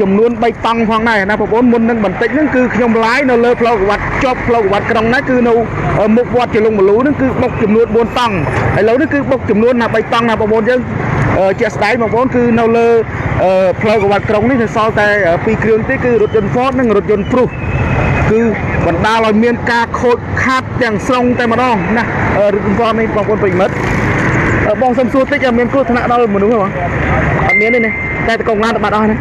ចំនួន3តង់ផងដែរណាបងប្អូនមុននឹងបន្តិចហ្នឹងគឺខ្ញុំឡាយនៅលើផ្លូវកវ៉ាត់ជាប់ផ្លូវកវ៉ាត់ក្រុងណាគឺនៅមុខវត្តជលុងមលូហ្នឹងគឺបុកចំនួន4តង់ឥឡូវនេះគឺបុកចំនួនណា3តង់ណាបងប្អូនយើងជាក់ស្ដែងបងប្អូនគឺនៅលើផ្លូវកវ៉ាត់ក្រុងនេះនៅសល់តែ2គ្រឿងទេគឺរថយន្ត Ford និងរថយន្ត Proof គឺបណ្ដាលឲ្យមានការខូចខាតទាំងស្រុងតែម្ដងណារថយន្ត Ford នេះបងប្អូនប្រិមិត្តបងសុំសួរតិចមានគ្រោះថ្នាក់ដល់មនុស្សទេបងអត់មានទេណាតែកងឡានទៅបាត់អស់ណា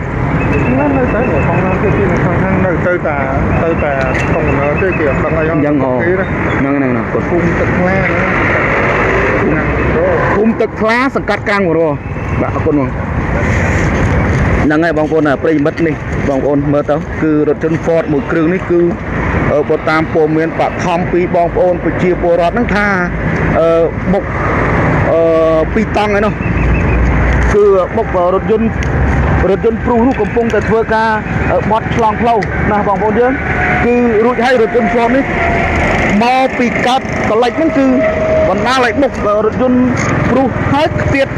នៅទៅកងឡានគេទីខាងនៅទៅតាកងឡានទេគេអត់ដឹងអីហ្នឹងហ្នឹងគាត់ភូមិទឹកខ្លាភូមិទឹកខ្លាសង្កាត់កាំងរបាទអរគុណបងហ្នឹងហើយបងប្អូនប្រិយមិត្តនេះបងប្អូនមើលទៅគឺរថយន្ត Ford មួយគ្រឿងនេះគឺបើតាមព័ត៌មានបឋមពីបងប្អូនប្រជាពលរដ្ឋហ្នឹងថាបុក2តង់ឯនោះគឺបុករថយន្តព្រុសនោះកំពុងតែធ្វើការបត់ឆ្លងផ្លូវណាបងប្អូនយើងគឺរួចហើយរថយន្ត Ford នេះមកពីកាត់កលិចហ្នឹងគឺបណ្ដាលឲ្យបុករថយន្តព្រុសហើយខ្ទៀត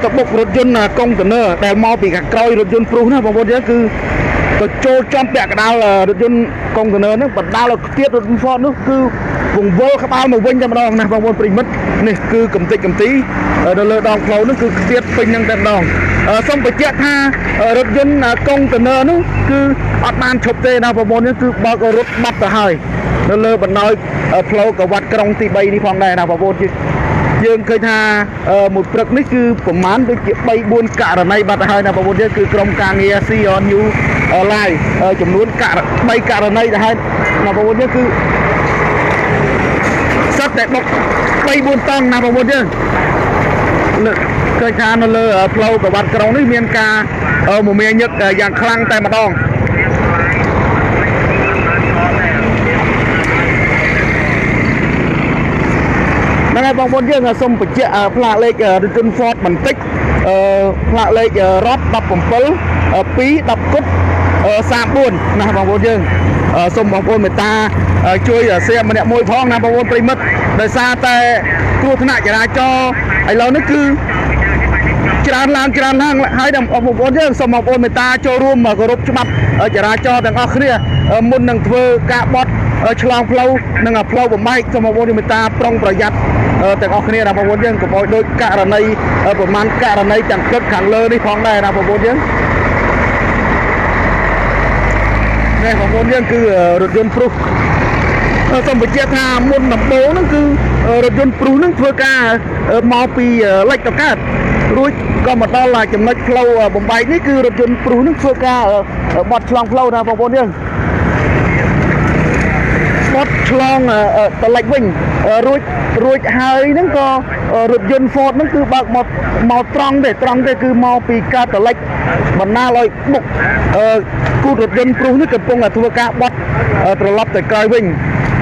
ទៅបុករថយន្តកុងតឺន័រដែលមកពីខាងក្រោយរថយន្តព្រុសណាបងប្អូនយើងគឺទៅចូលចំពាក់កណ្ដាលរថយន្តកុងតឺន័រហ្នឹងបណ្ដាលឲ្យខ្ទៀតរថយន្ត Ford នោះគឺវង្វល់ក្បាលមកវិញតែម្ដងណាបងប្អូនប្រិមិត្តនេះគឺកំតិចកំទីនៅលើដងផ្លូវហ្នឹងគឺខ្ទៀតពេញហ្នឹងតែម្ដងសូមបញ្ជាក់ថារថយន្តកុងតឺន័រនោះគឺអត់បានឈប់ទេណាបងប្អូននេះគឺបើករត់បាត់ទៅហើយនៅលើបណ្ដោយផ្លូវកវ៉ាត់ក្រុងទី3នេះផងដែរណាបងប្អូនយើងឃើញថាមួយព្រឹកនេះគឺប្រហែលដូចជា 3-4 ករណីបាត់ទៅហើយណាបងប្អូនយើងគឺក្រុមការងារ CNU Live ចំនួន3ករណីទៅហើយណាបងប្អូនយើងគឺសិតតែបុក 3-4 តង់ណាបងប្អូនយើងឃើញថានៅលើផ្លូវកវ៉ាត់ក្រុងនេះមានការមមាញឹកយ៉ាងខ្លាំងតែម្ដងហ្នឹងហើយបងប្អូនយើងសូមបញ្ជាក់ផ្លាកលេខរថយន្ត Ford បន្តិចផ្លាកលេខរ៉17 2 10គុត34ណាបងប្អូនយើងសូមបងប្អូនមេត្តាជួយសៀមម្នាក់មួយផងណាបងប្អូនប្រិមិត្តដោយសារតែគ្រោះថ្នាក់ចរាចរណ៍ឥឡូវនេះគឺច្រើនឡើងហើយបងប្អូនយើងសូមបងប្អូនមេត្តាចូលរួមគោរពច្បាប់ចរាចរណ៍ទាំងអស់គ្នាមុននឹងធ្វើការបត់ឆ្លងផ្លូវនិងផ្លូវបំបែកសូមបងប្អូនមេត្តាប្រុងប្រយ័ត្នទាំងអស់គ្នាណាបងប្អូនយើងកុំឲ្យដូចករណីប្រមាណករណីទាំងព្រឹកខាងលើនេះផងដែរណាបងប្អូនយើងនេះបងប្អូនយើងគឺរថយន្តព្រុសសូមបញ្ជាក់ថាមុនដំបូងហ្នឹងគឺរថយន្តព្រុសហ្នឹងធ្វើការមកពីលិចទៅកើតរួចក៏មកដល់ចំណុចផ្លូវបំបែកនេះគឺរថយន្តព្រុសហ្នឹងធ្វើការបត់ឆ្លងផ្លូវណាបងប្អូនយើងបត់ឆ្លងទៅលិចវិញរួចហើយហ្នឹងក៏រថយន្ត Ford ហ្នឹងគឺបើកមកត្រង់ទេគឺមកពីកើតទៅលិចបណ្ដាលឲ្យបុកគូរថយន្តព្រុសនេះកំពុងតែធ្វើការបត់ត្រឡប់ទៅក្រោយវិញ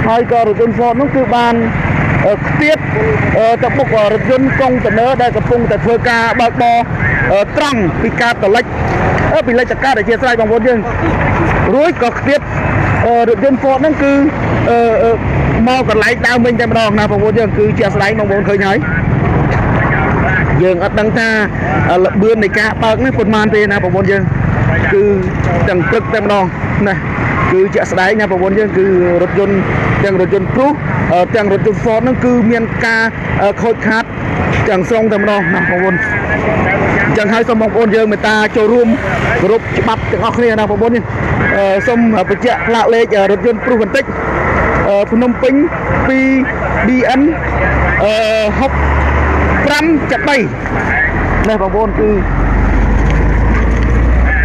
ហើយក៏រថយន្ត Ford ហ្នឹងគឺបានខ្ទៀតទៅបុករថយន្តកុងតឺន័រដែលកំពុងតែធ្វើការបើកបរត្រង់ពីកើតទៅលិចពីលិចទៅកើតអធិស្ឋានបងប្អូនយើងរួចក៏ខ្ទៀតរថយន្ត Ford ហ្នឹងគឺមកកន្លែងដើមវិញតែម្ដងណាបងប្អូនយើងគឺជាស្ដែងបងប្អូនឃើញហើយយើងអត់ដឹងថាល្បឿននៃការបើកនេះប៉ុន្មានទេណាបងប្អូនយើងគឺទាំងព្រឹកតែម្ដងណាគឺជាស្ដែងណាបងប្អូនយើងគឺរថយន្តទាំងរថយន្តព្រុសទាំងរថយន្ត Ford ហ្នឹងគឺមានការខូចខាតទាំងស្រុងតែម្ដងណាបងប្អូនអញ្ចឹងហើយសូមបងប្អូនយើងមេត្តាចូលរួមគោរពច្បាប់ទាំងអស់គ្នាណាបងប្អូននេះសូមបញ្ជាក់ផ្លាកលេខរថយន្តព្រុសបន្តិចភ្នំពេញ 2BN 6573នេះបងប្អូនគឺ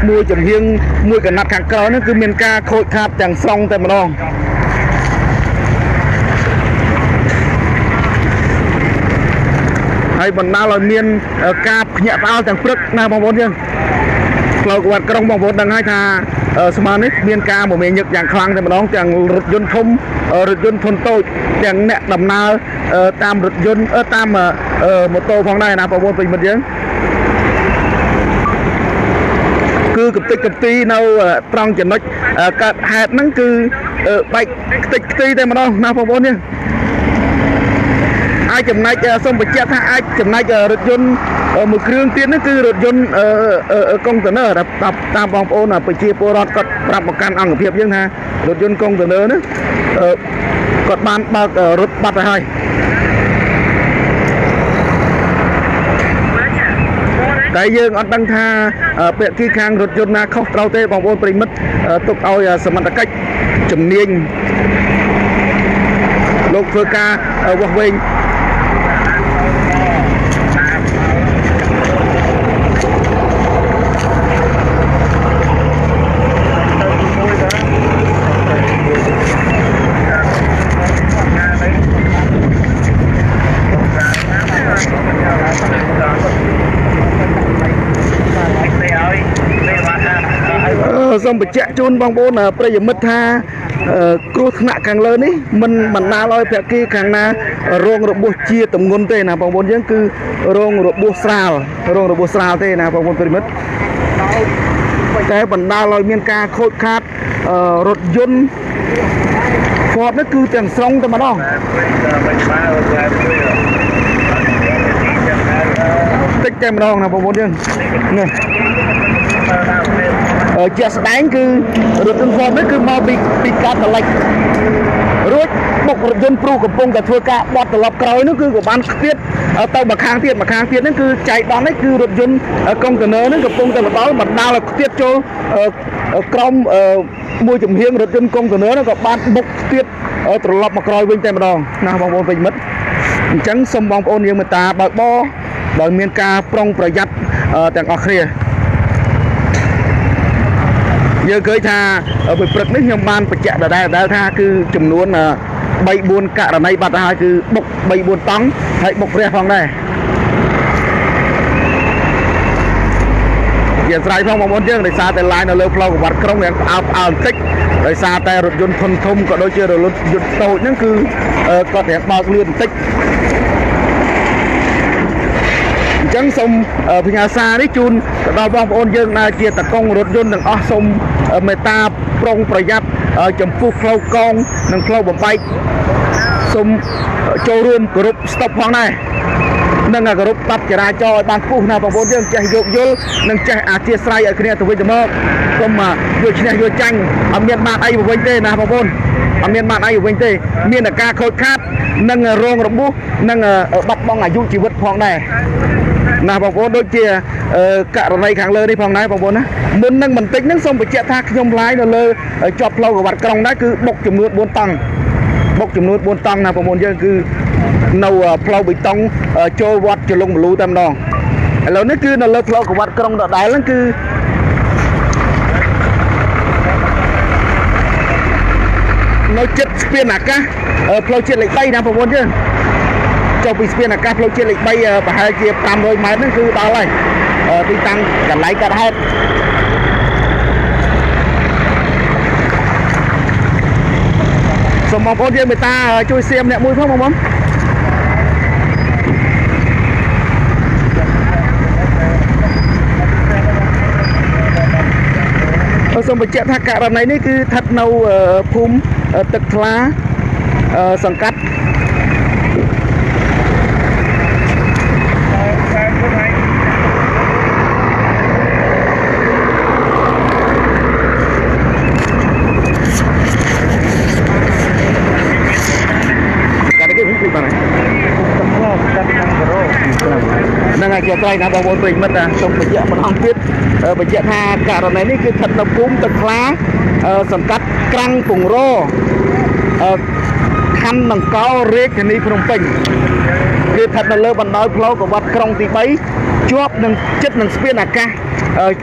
មួយចំហៀងមួយកណាត់ខាងក្រោយនេះគឺមានការខូចខាតទាំងស្រុងតែម្ដងហើយបណ្ដាលឲ្យមានការភ្ញាក់ផ្អើលទាំងព្រឹកណាបងប្អូនយើងផ្លូវកវ៉ាត់ក្រុងបងប្អូនដឹងហើយថាស្មាននេះមានការមមាញឹកយ៉ាងខ្លាំងតែម្ដងទាំងរថយន្តធំរថយន្តធុនតូចទាំងអ្នកដំណើរតាមរថយន្តតាមម៉ូតូផងដែរណាបងប្អូនប្រិយមិត្តយើងគឺកំតិចកំទីនៅត្រង់ចំណុចកើតហេតុហ្នឹងគឺបែកខ្ទេចខ្ទីតែម្ដងណាបងប្អូនយើងអាចចំណែកសូមបញ្ជាក់ថាអាចចំណែករថយន្ត một kêu tiền nó cứ rốt dân container tam bong ôn là phải chia po rót có đặt một căn ăn phiệp nhưng ha rốt dân container nữa còn ban bạc rốt bát hai cái dương ở đăng tha bệ kia khang rốt dân na không trao tê bong ôn mất tục ao sầm mặt cách chấm niên lục phơ ca ở Quảng Bình xong bị chạy chun bong bồn là bây giờ mất tha cua nặng càng lớn ấy mình na lôi phải kia càng na rong rồi bùa chia tầm ngôn tê nào bong bồn vẫn cứ rong rồi bùa sào tê nào bong bồn bị mất cái mình na lôi miền ca khôi khát rột dôn Ford nó cứ tiền xong thôi mà đó tích em đòn nào bong bồn chứ nè chia đánh cứ rồi từng Ford nó cứ mau bị cắt lệch rồi bọc rồi dân pro của bông cả thua cả bọt lọc còi nó cứ của ban tiết tàu mà khang tiết nó cứ chạy đón nó cứ rồi dân container nó của bông cả báo mặt đau là tiết cho crom môi trường hiên rồi dân container nó có ban bọc tiết lọc mà còi bên tay mà đòn nào bong ôn bị mất trắng sông bong ôn như người ta bờ bo bờ miền ca prongประหยัดแต่งออกเคลียgiờ cưới tha ở bên Phật nước nhom ban phải chạy ở đây tha cứ chùm luôn là bay buôn cả ở đây bắt hai cứ bốc bay buôn tóng hay bốc re phong đây hiện tại phong mong muốn chứ để xa tại lại nó lơ flow của vật không hiện ảo tích để xa tại rụt dồn thuần thông có đôi chưa rồi luôn dồn tàu những cứ có thể bao liên tích chẳng xong ở nhà xa đấy chun đào bong ôn dương là chia tạc công rốt dôn đằng xong mê ta prongประหยัดchấm phu khâu con đằng khâu bầm bay xong châu room group stop hoang này nâng là group tập ra cho ban phu nào bong ôn dương chạy dột dốt nâng chạy chia sài ở kia tụi mình mơ xong mà vừa chia vừa tranh ở miền Bắc ai vừa tê nào bong ôn ở miền Bắc ai vừa tê miền là ca khôi khát nâng rong rộng bút nâng bắt bong là du chỉ vật hoang này nào bong bóng đôi chia cả này kháng lơ đi phòng này bong bóng á muốn nâng mình tính nâng xong phải chạy thác nhom lái nó lơ chọc lâu của bạn còng đấy cứ bốc chùm nước 4 tầng nào bong bóng chứ cứ nâu plau bị tông trôi vọt cho lông lú tam đòn lâu nó cứ nó lơ plau của bạn còng đợt đáy nó cứ nó chết spiên à cá plau chết lại tay nào bong bóng chứ cho bị spiên là các lô trên lịch bay và hai chia 500 mét nó cứ đó này đi tăng cả lấy cả hết xong mong con người ta chui xem nè mũi không mong xong mình chạy thác cả lần này nó cứ thật nâu phum tực lá sòng cắt năng ngày kia tay nào bong bình mất à xong mình mình không biết mình tha cả lần này ní cứ thật là cúm tật lá sầm cắt căng cùng rô khăn bằng cao riết thì đi Phnom Penh cứ thật là lơ bàn đói flow của vật krong thì bấy chóp nâng chất nâng spianaka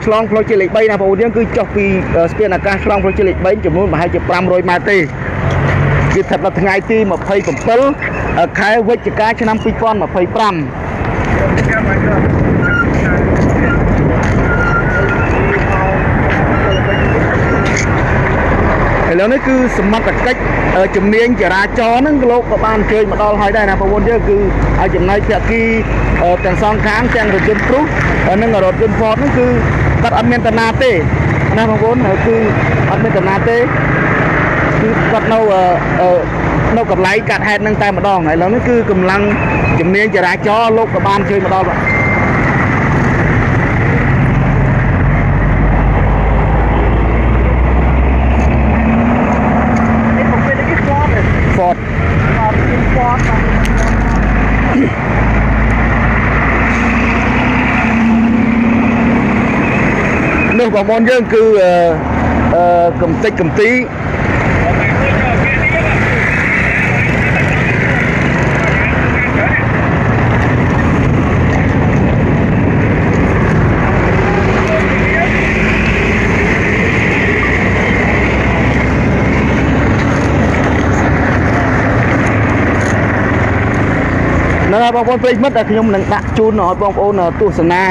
long flow chơi lịch bay nào bầu cứ chọc vì spianaka long flow chơi lịch bay chụp luôn mà 250 mét cứ thật là ngày ti mà phơi cầm pil khai với chỉ cá cho 5 con mà phơi 5 แล้วนี่คือสมัติcáchจุ่มเนียงจะราจรนั่งโลกกับบ้านเคยมาดอลให้ได้นะพอวันนี้คือจุ่มในเสียกีแต่ซองค้างแจงรถยนต์ครุนั่งรถยนต์ฟอร์ดนั่นคือตัดอันเมนตนาเต้นะพอวันนี้คืออันเมนตนาเต้คือตัดเนากับไหลกัดแหนนั่งแต่มาดองไหนแล้วนี่คือกำลังจุ่มเนียงจะราจรโลกกับบ้านเคยมาดอล នោះបងប្អូនយើងគឺកំតិចកំទីហ្នឹងហើយបងប្អូនប្រិយមិត្តដែលខ្ញុំនឹងដាក់ជូនឲ្យបងប្អូនទស្សនា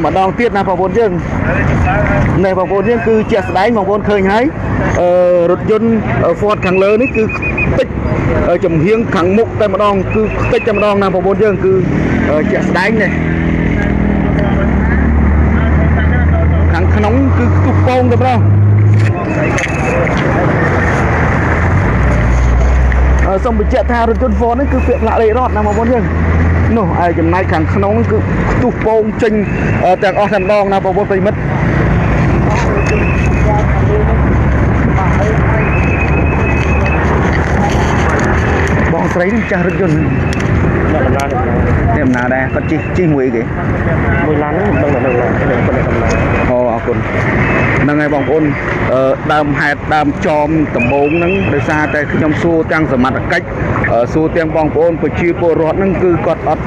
ម្ដងទៀតណាបងប្អូនយើងនេះបងប្អូនយើងគឺជាក់ស្ដែងបងប្អូនឃើញហើយរថយន្ត Ford ខាងលើនេះគឺខ្ទេចចំហៀងខាងមុខតែម្ដងគឺខ្ទេចតែម្ដងណាបងប្អូនយើងគឺជាក់ស្ដែងនេះខាងក្នុងគឺខ្ទុះពងតែម្ដងសូមបញ្ជាក់ថារថយន្ត Ford នេះគឺពាក់ផ្លាកលេខរដ្ឋណាបងប្អូនយើងនោះឯចំណែកខាងក្នុងគឺខ្ទុះពងចេញទាំងអស់តែម្ដងណាបងប្អូនប្រិយមិត្តបងស្រីនឹងចាស់រថយន្តអ្នកដំណើរដែរគាត់ជិះមួយគេមួយឡានហ្នឹងមិនដឹងដល់គាត់អូអរគុណហ្នឹងហើយបងប្អូនដើមហេតុដើមចមដំបូងហ្នឹងដោយសារតែខ្ញុំសួរទាំងសមត្ថកិច្ចសួរទាំងបងប្អូនប្រជាពលរដ្ឋហ្នឹងគឺគាត់អត់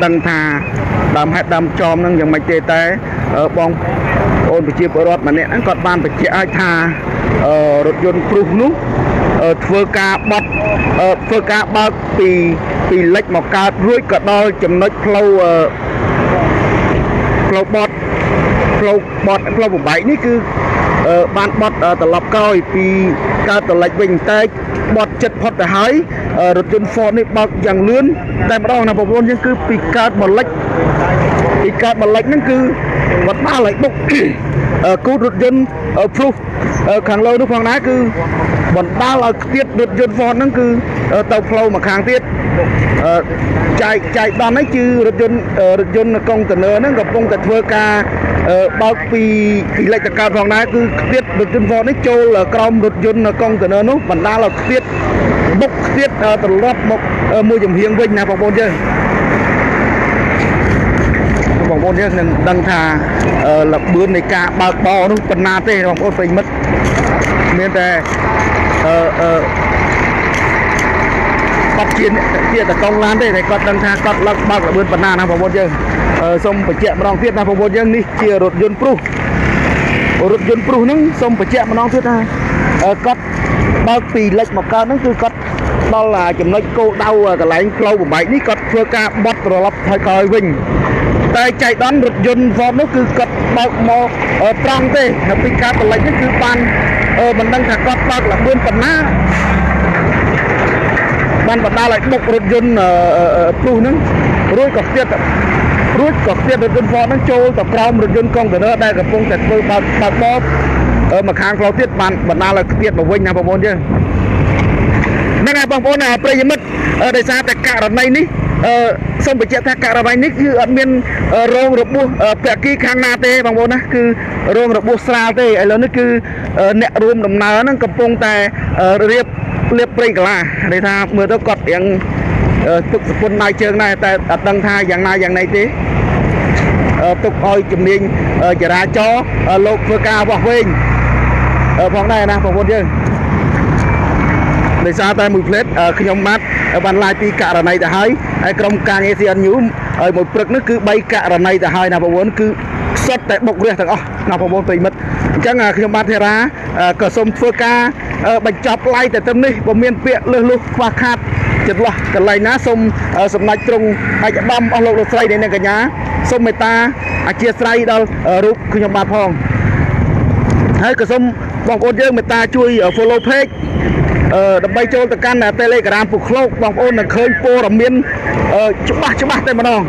ដឹងថាដើមហេតុដើមចមហ្នឹងយ៉ាងម៉េចទេតែបងប្អូនប្រជាពលរដ្ឋម្នាក់ហ្នឹងគាត់បានបញ្ជាក់ឲ្យថារថយន្តព្រុសនោះធ្វើការបត់ធ្វើការបើកពីលិចមកកើតរួចក៏ដល់ចំណុចផ្លូវបត់ផ្លូវបំបែកនេះគឺបានបត់ត្រឡប់ក្រោយពីកើតត្រឡិចវិញតែបត់ចិត្តផុតទៅហើយរថយន្ត Ford នេះបើកយ៉ាងលឿនតែម្ដងណាបងប្អូនយើងគឺពីកើតមកលិចហ្នឹងគឺបណ្ដាលឲ្យបុកគូរថយន្តព្រុសខាងលើនោះផងដែរគឺបណ្ដាលឲ្យខ្ទាតរថយន្ត Ford ហ្នឹងគឺទៅផ្លូវមកខាងទៀតចែកដល់នេះគឺរថយន្តកុងតឺន័រហ្នឹងកំពុងតែធ្វើការបើកពីលិចតកើតផងដែរគឺខ្ទាតរថយន្ត Ford នេះចូលក្រោមរថយន្តកុងតឺន័រនោះបណ្ដាលឲ្យខ្ទាតបុកខ្ទាតត្រឡប់មកមួយចំហៀងវិញណាបងប្អូនយើងបងប្អូនយើងនឹងដឹងថាល្បឿននៃការបើកបរនោះប៉ុណ្ណាទេបងប្អូនប្រិយមិត្តមានតែគាត់ជាតកង់ឡានទេតែគាត់ដឹងថាគាត់លើកបើកល្បឿនប៉ុណ្ណាណាបងប្អូនយើងសូមបញ្ជាក់ម្ដងទៀតណាបងប្អូនយើងនេះជារថយន្តព្រុសហ្នឹងសូមបញ្ជាក់ម្ដងទៀតថាគាត់បើកពីលិចមកកើតហ្នឹងគឺគាត់ដល់ចំណុចគោលដៅកន្លែងផ្លូវបំបែកនេះគាត់ធ្វើការបត់ត្រឡប់ថយក្រោយវិញតែចៃដន្យរថយន្ត Ford នោះគឺគាត់បើកមកត្រង់ទេពីការត្រឡិចនេះគឺបានមិនដឹងថាគាត់បើកល្បឿនប៉ុណ្ណាបានបណ្ដាលឲ្យបុករថយន្តព្រុសហ្នឹងរួចក៏ខ្ទាតរថយន្ត Ford ហ្នឹងចូលទៅក្រោមរថយន្តកុងតឺន័រដែលកំពុងតែធ្វើបើកបោមកខាងផ្លូវទៀតបានបណ្ដាលឲ្យខ្ទាតមកវិញណាបងប្អូនយើងហ្នឹងហើយបងប្អូនប្រិយមិត្តដោយសារតែករណីនេះសូមបញ្ជាក់ថាករណីនេះគឺអត់មានរងរបួសពាក់គីខាងណាទេបងប្អូនណាគឺរងរបួសស្រាលទេឥឡូវនេះគឺអ្នករួមដំណើរហ្នឹងកំពុងតែរៀបព្រៃកលាន័យថាមើលទៅគាត់រៀងទុកសពុនដៃជើងដែរតែអត់ដឹងថាយ៉ាងណាយ៉ាងណីទេទុកឲ្យជំនាញចរាចរណ៍លោកធ្វើការវាស់វែងផងដែរណាបងប្អូនយើងដោយសារតែមួយផ្លេតខ្ញុំបានឡាយពីករណីទៅហើយក្រុមការងារ CNU ឲ្យមួយព្រឹកនេះគឺ3ករណីទៅហើយណាបងប្អូនគឺខ្សុទ្ធតែបុករះទាំងអស់ណាបងប្អូនប្រិមិត្តអញ្ចឹងខ្ញុំបាទធារាក៏សូមធ្វើការបញ្ចប់ឡាយតែត្រឹមនេះបើមានពាក្យលើសលុះខ្វះខាតចន្លោះកន្លែងណាសូមសម្ដេចទ្រង់ឯកឧត្តមអស់លោកលោកស្រីនិងកញ្ញាសូមមេត្តាអធ្យាស្រ័យដល់រូបខ្ញុំបាទផងហើយក៏សូមបងប្អូនយើងមេត្តាជួយ follow page ដើម្បីចូលទៅកាន់ Telegram ពុកឃ្លោកបងប្អូននឹងឃើញព័ត៌មានច្បាស់តែម្ដង